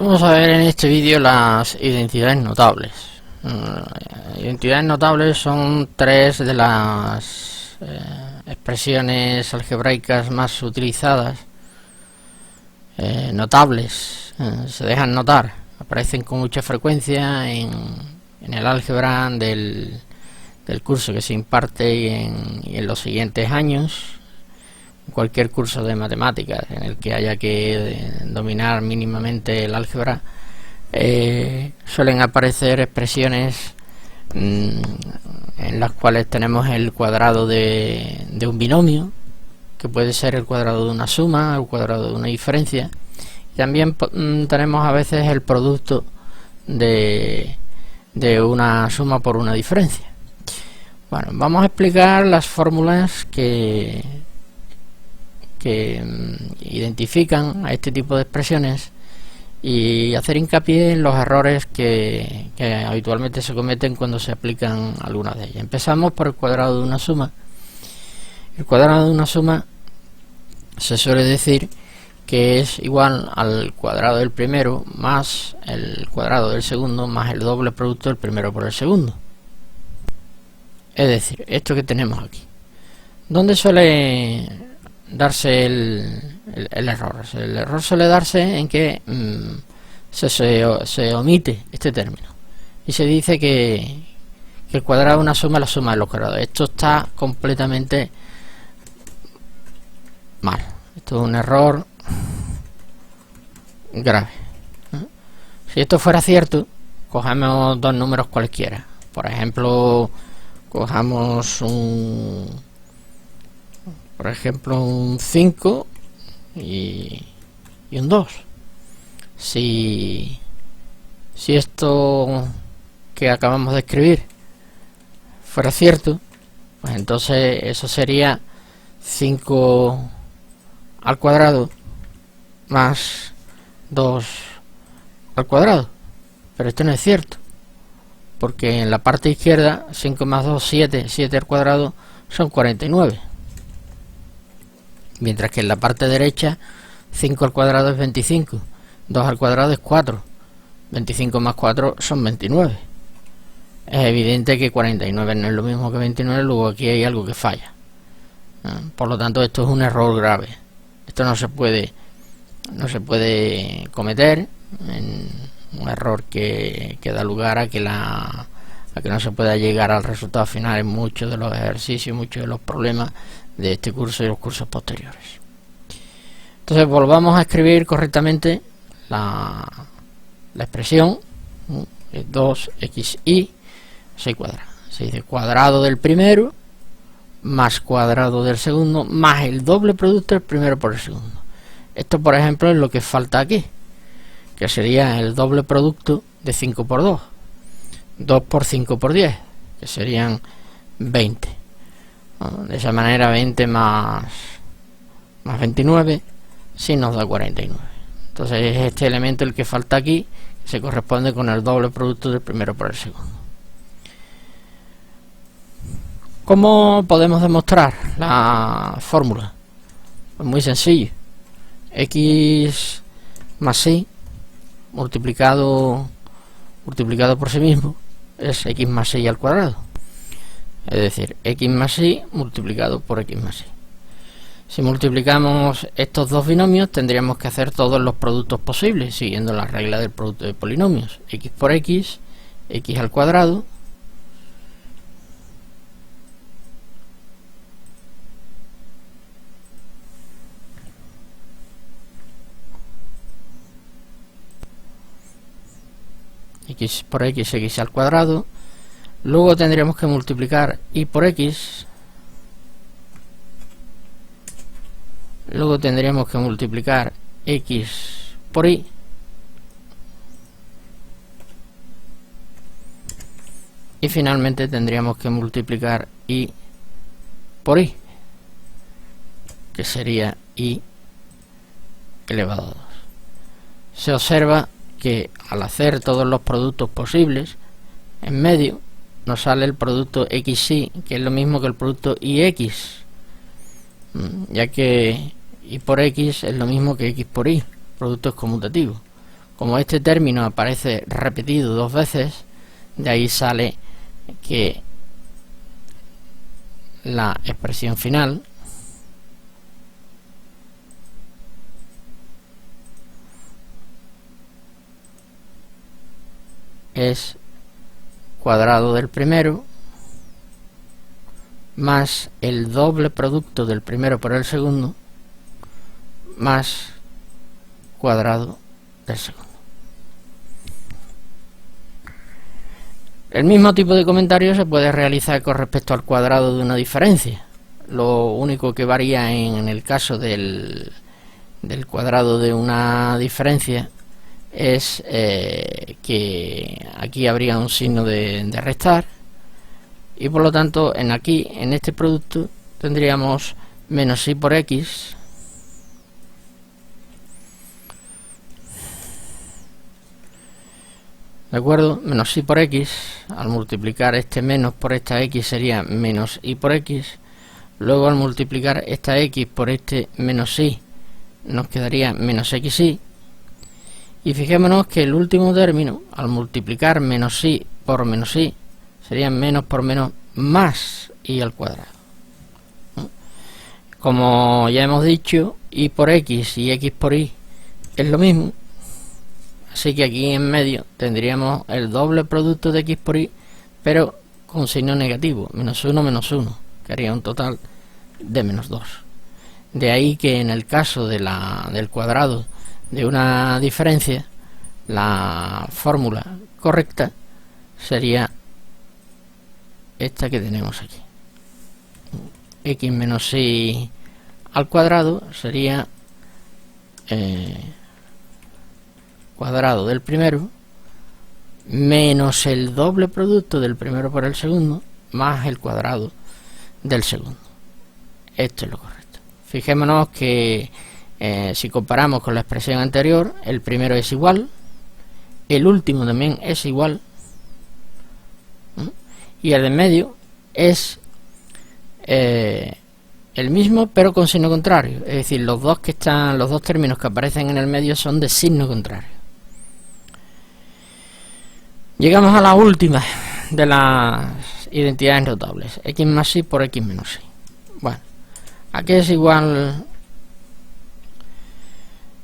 Vamos a ver en este vídeo las identidades notables. Identidades notables son tres de las expresiones algebraicas más utilizadas. Notables, se dejan notar, aparecen con mucha frecuencia en el álgebra del curso que se imparte y en los siguientes años. Cualquier curso de matemáticas en el que haya que dominar mínimamente el álgebra, suelen aparecer expresiones en las cuales tenemos el cuadrado de un binomio, que puede ser el cuadrado de una suma, el cuadrado de una diferencia. Y también tenemos a veces el producto de una suma por una diferencia. Bueno, vamos a explicar las fórmulas que identifican a este tipo de expresiones y hacer hincapié en los errores que habitualmente se cometen cuando se aplican algunas de ellas. Empezamos por el cuadrado de una suma. El cuadrado de una suma se suele decir que es igual al cuadrado del primero más el cuadrado del segundo más el doble producto del primero por el segundo. Es decir, esto que tenemos aquí. ¿Dónde suele darse el error? El error suele darse en que se omite este término y se dice que el cuadrado de una suma es la suma de los cuadrados. Esto está completamente mal. Esto es un error grave. Si esto fuera cierto, cogemos dos números cualquiera. Por ejemplo, cojamos un 5 y un 2. Si esto que acabamos de escribir fuera cierto, pues entonces eso sería 5 al cuadrado más 2 al cuadrado. Pero esto no es cierto, porque en la parte izquierda 5 más 2, 7 al cuadrado son 49. Mientras que en la parte derecha 5 al cuadrado es 25, 2 al cuadrado es 4, 25 más 4 son 29. Es evidente que 49 no es lo mismo que 29, luego aquí hay algo que falla. Por lo tanto, esto es un error grave. Esto no se puede cometer, un error que da lugar a que no se pueda llegar al resultado final en muchos de los ejercicios, muchos de los problemas de este curso y los cursos posteriores. Entonces volvamos a escribir correctamente la expresión 2xy 6 cuadrado. Se dice cuadrado del primero más cuadrado del segundo más el doble producto del primero por el segundo. Esto, por ejemplo, es lo que falta aquí, que sería el doble producto de 5 por 2, 2 por 5 por 10, que serían 20. De esa manera 20 más 29 sí nos da 49. Entonces es este elemento el que falta aquí, que se corresponde con el doble producto del primero por el segundo. ¿Cómo podemos demostrar la fórmula? Pues muy sencillo. X más y multiplicado por sí mismo es x más y al cuadrado. Es decir, x más y multiplicado por x más y. Si multiplicamos estos dos binomios, tendríamos que hacer todos los productos posibles, siguiendo la regla del producto de polinomios. X por x, x al cuadrado, x por x, x al cuadrado. Luego tendríamos que multiplicar y por x. Luego tendríamos que multiplicar x por y. Y finalmente tendríamos que multiplicar y por y, que sería y elevado a 2. Se observa que al hacer todos los productos posibles, en medio nos sale el producto xy, que es lo mismo que el producto ix, ya que y por x es lo mismo que x por y, productos conmutativos. Como este término aparece repetido 2 veces, de ahí sale que la expresión final es cuadrado del primero más el doble producto del primero por el segundo más cuadrado del segundo. El mismo tipo de comentario se puede realizar con respecto al cuadrado de una diferencia. Lo único que varía en el caso del cuadrado de una diferencia es que aquí habría un signo de restar, y por lo tanto en este producto tendríamos menos y por x ¿de acuerdo? Menos y por x, al multiplicar este menos por esta x sería menos y por x, luego al multiplicar esta x por este menos y nos quedaría menos xy, y fijémonos que el último término, al multiplicar menos y por menos y, sería menos por menos más y al cuadrado. Como ya hemos dicho, y por x y x por y es lo mismo, así que aquí en medio tendríamos el doble producto de x por y, pero con signo negativo, menos 1, que haría un total de menos 2. De ahí que en el caso de del cuadrado de una diferencia, la fórmula correcta sería esta que tenemos aquí. X menos y al cuadrado sería cuadrado del primero menos el doble producto del primero por el segundo más el cuadrado del segundo. Esto es lo correcto. Fijémonos que si comparamos con la expresión anterior, el primero es igual, el último también es igual, y el de en medio es el mismo pero con signo contrario, es decir, los dos términos que aparecen en el medio son de signo contrario. Llegamos a la última de las identidades notables, x más y por x menos y. Bueno, ¿a qué es igual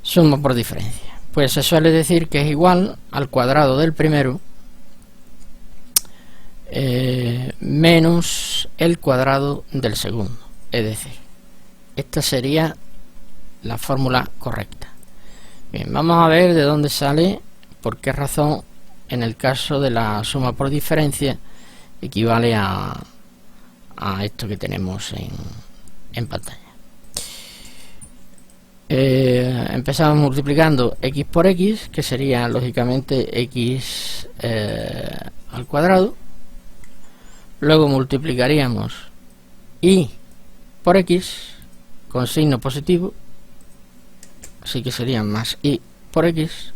suma por diferencia? Pues se suele decir que es igual al cuadrado del primero menos el cuadrado del segundo. Es decir, esta sería la fórmula correcta. Bien, vamos a ver de dónde sale, por qué razón en el caso de la suma por diferencia equivale a esto que tenemos en pantalla. Empezamos multiplicando x por x, que sería lógicamente x al cuadrado. Luego multiplicaríamos y por x con signo positivo, así que sería más y por x.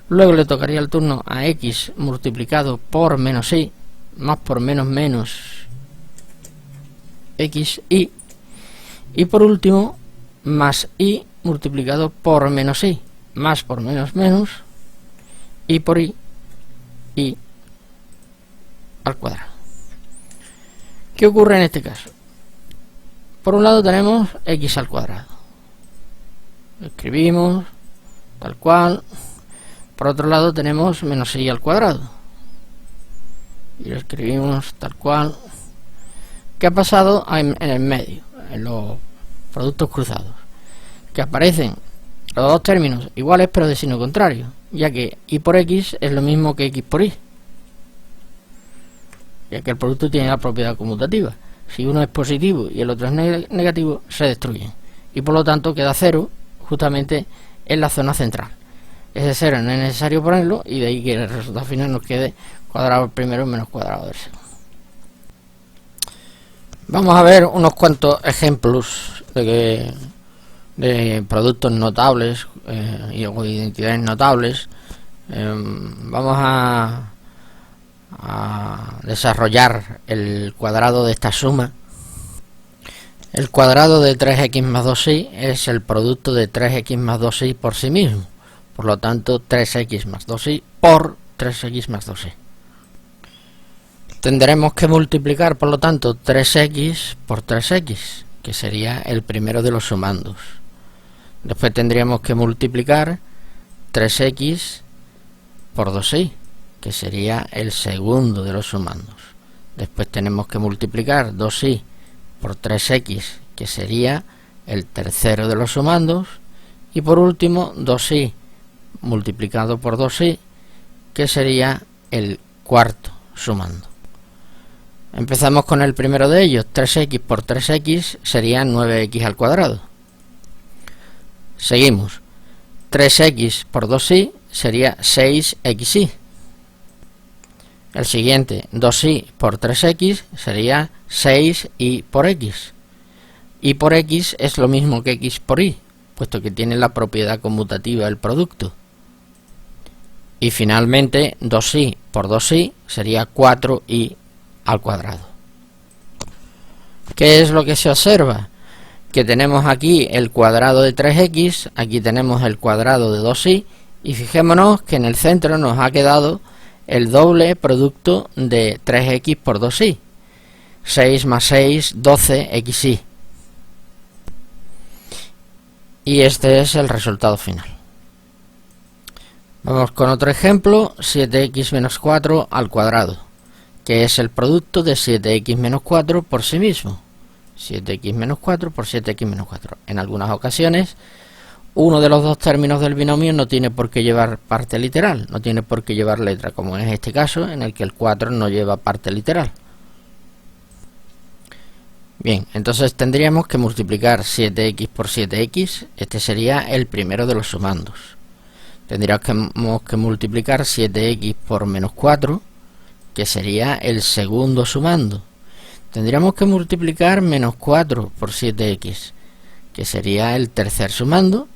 Luego le tocaría el turno a x multiplicado por menos y, más por menos menos x y por último más y multiplicado por menos y, más por menos menos y por y al cuadrado. ¿Qué ocurre en este caso? Por un lado tenemos x al cuadrado, lo escribimos tal cual. Por otro lado tenemos menos y al cuadrado y lo escribimos tal cual. ¿Qué ha pasado en el medio, en los productos cruzados? Que aparecen los dos términos iguales pero de signo contrario, ya que y por x es lo mismo que x por y, ya que el producto tiene la propiedad conmutativa. Si uno es positivo y el otro es negativo, se destruyen, y por lo tanto queda cero justamente en la zona central. Ese cero no es necesario ponerlo, y de ahí que el resultado final nos quede cuadrado del primero menos cuadrado del segundo. Vamos a ver unos cuantos ejemplos de productos notables y identidades notables. Vamos a desarrollar el cuadrado de esta suma. El cuadrado de 3x más 2y es el producto de 3x más 2y por sí mismo, Por lo tanto, 3x más 2y por 3x más 2y. Tendremos que multiplicar, por lo tanto, 3x por 3x, que sería el primero de los sumandos. Después tendríamos que multiplicar 3x por 2y, que sería el segundo de los sumandos. Después tenemos que multiplicar 2y por 3x, que sería el tercero de los sumandos. Y por último, 2y multiplicado por 2y, que sería el cuarto sumando. Empezamos con el primero de ellos. 3x por 3x sería 9x al cuadrado. Seguimos. 3x por 2y sería 6xy. El siguiente, 2y por 3x sería 6y por x. Y por x es lo mismo que x por y, puesto que tiene la propiedad conmutativa del producto. Y finalmente, 2y por 2y sería 4y al cuadrado. ¿Qué es lo que se observa? Que tenemos aquí el cuadrado de 3x, aquí tenemos el cuadrado de 2y, y fijémonos que en el centro nos ha quedado el doble producto de 3x por 2y. 6 más 6, 12xy. Y este es el resultado final. Vamos con otro ejemplo, 7x menos 4 al cuadrado, que es el producto de 7x menos 4 por sí mismo. 7x menos 4 por 7x menos 4. En algunas ocasiones, uno de los dos términos del binomio no tiene por qué llevar parte literal, no tiene por qué llevar letra, como en este caso, en el que el 4 no lleva parte literal. Bien, entonces tendríamos que multiplicar 7x por 7x, este sería el primero de los sumandos. Tendríamos que multiplicar 7x por menos 4, que sería el segundo sumando. Tendríamos que multiplicar menos 4 por 7x, que sería el tercer sumando.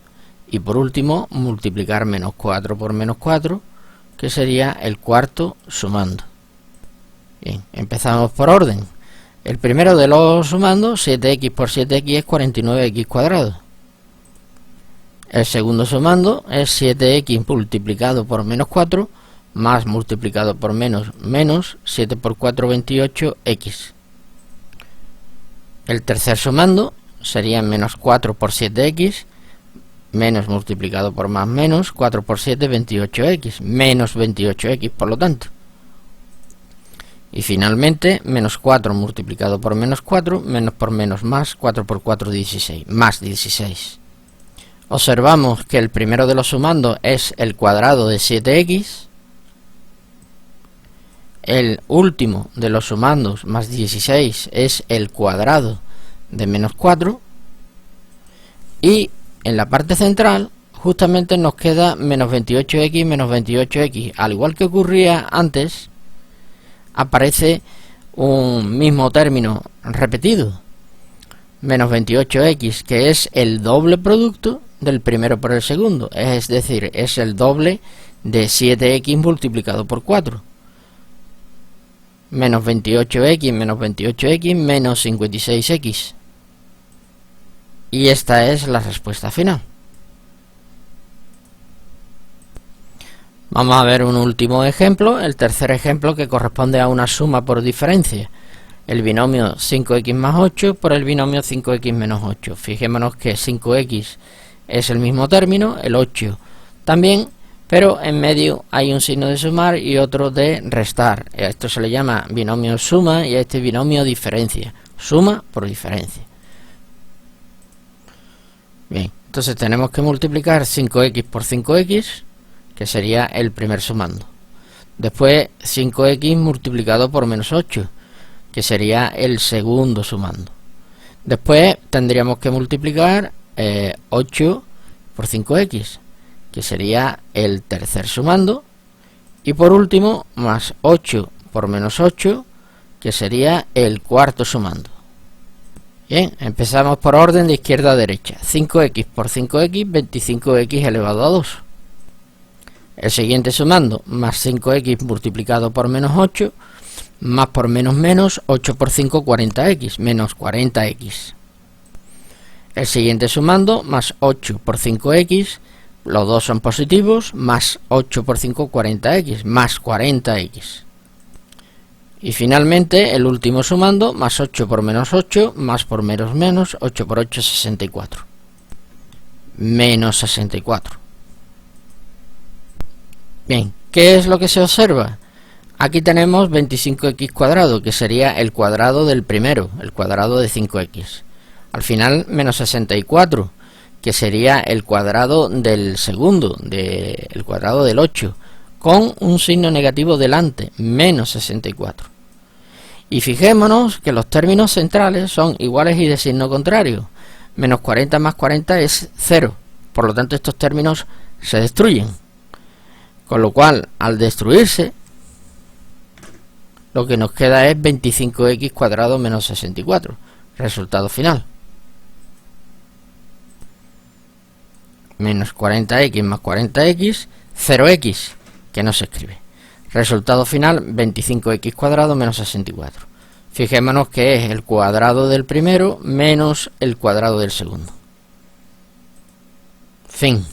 Y por último, multiplicar menos 4 por menos 4, que sería el cuarto sumando. Bien, empezamos por orden. El primero de los sumandos, 7x por 7x, es 49x cuadrado. El segundo sumando es 7x multiplicado por menos 4, más multiplicado por menos, 7 por 4, 28x. El tercer sumando sería menos 4 por 7x, menos multiplicado por más menos, 4 por 7, 28x, menos 28x, por lo tanto. Y finalmente, menos 4 multiplicado por menos 4, menos por menos más, 4 por 4, 16, más 16. Observamos que el primero de los sumandos es el cuadrado de 7x, el último de los sumandos, más 16, es el cuadrado de menos 4, y en la parte central justamente nos queda menos 28x, menos 28x. Al igual que ocurría antes, aparece un mismo término repetido, menos 28x, que es el doble producto del primero por el segundo, es decir, es el doble de 7x multiplicado por 4. Menos 28x, menos 56x. Y esta es la respuesta final. Vamos a ver un último ejemplo, el tercer ejemplo, que corresponde a una suma por diferencia. El binomio 5x más 8 por el binomio 5x menos 8. Fijémonos que 5x es el mismo término, el 8 también, pero en medio hay un signo de sumar y otro de restar. A esto se le llama binomio suma y a este binomio diferencia. Suma por diferencia. Bien, entonces tenemos que multiplicar 5x por 5x, que sería el primer sumando. Después 5x multiplicado por menos 8, que sería el segundo sumando. Después tendríamos que multiplicar 8 por 5x, que sería el tercer sumando. Y por último, más 8 por menos 8, que sería el cuarto sumando. Bien, empezamos por orden de izquierda a derecha. 5x por 5x, 25x elevado a 2. El siguiente sumando, más 5x multiplicado por menos 8, más por menos, 8 por 5, 40x, menos 40x. El siguiente sumando, más 8 por 5x, los dos son positivos, más 8 por 5, 40x, más 40x. Y finalmente, el último sumando, más 8 por menos 8, más por menos, 8 por 8, 64. Menos 64. Bien, ¿qué es lo que se observa? Aquí tenemos 25x cuadrado, que sería el cuadrado del primero, el cuadrado de 5x. Al final, menos 64, que sería el cuadrado del segundo, el cuadrado del 8, con un signo negativo delante, menos 64. Y fijémonos que los términos centrales son iguales y de signo contrario. Menos 40 más 40 es 0, por lo tanto estos términos se destruyen. Con lo cual, al destruirse, lo que nos queda es 25x cuadrado menos 64, resultado final. Menos 40x más 40x, 0x, que no se escribe. Resultado final, 25x cuadrado menos 64. Fijémonos que es el cuadrado del primero menos el cuadrado del segundo. Fin.